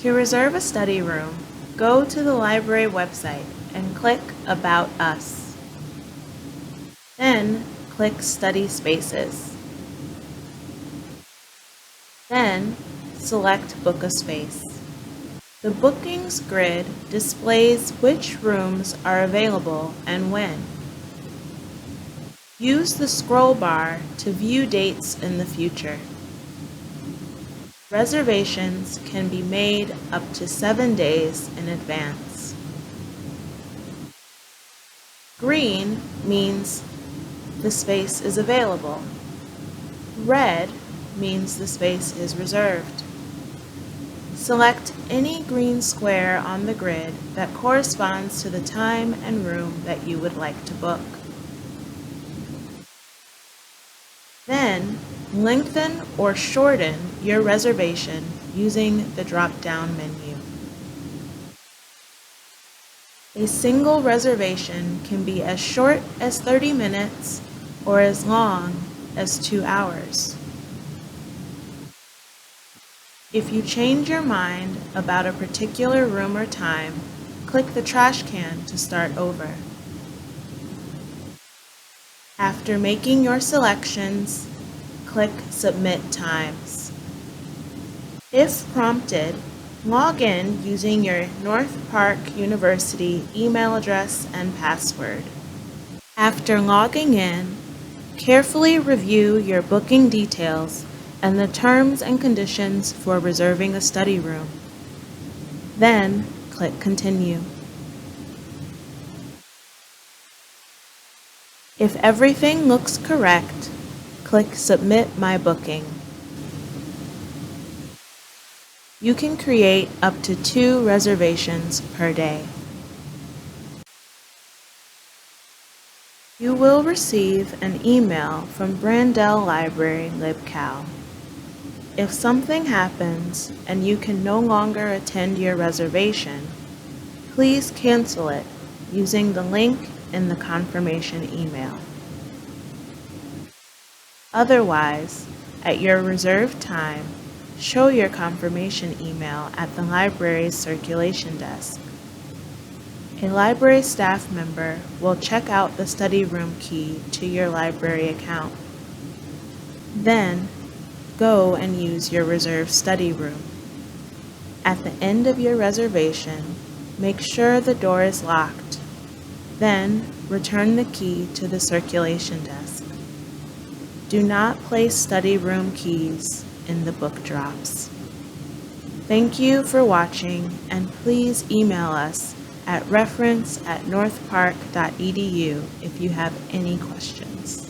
To reserve a study room, go to the library website and click About Us. Then click Study Spaces. Then select Book a Space. The bookings grid displays which rooms are available and when. Use the scroll bar to view dates in the future. Reservations can be made up to 7 days in advance. Green means the space is available. Red means the space is reserved. Select any green square on the grid that corresponds to the time and room that you would like to book. Then, lengthen or shorten your reservation using the drop-down menu. A single reservation can be as short as 30 minutes or as long as 2 hours. If you change your mind about a particular room or time, click the trash can to start over. After making your selections, click Submit Times. If prompted, log in using your North Park University email address and password. After logging in, carefully review your booking details and the terms and conditions for reserving a study room. Then, click Continue. If everything looks correct, click Submit My Booking. You can create up to 2 reservations per day. You will receive an email from Brandel Library LibCal. If something happens and you can no longer attend your reservation, please cancel it using the link in the confirmation email. Otherwise, at your reserved time, show your confirmation email at the library's circulation desk. A library staff member will check out the study room key to your library account. Then, go and use your reserved study room. At the end of your reservation, make sure the door is locked. Then, return the key to the circulation desk. Do not place study room keys in the book drops. Thank you for watching, and please email us at reference@northpark.edu if you have any questions.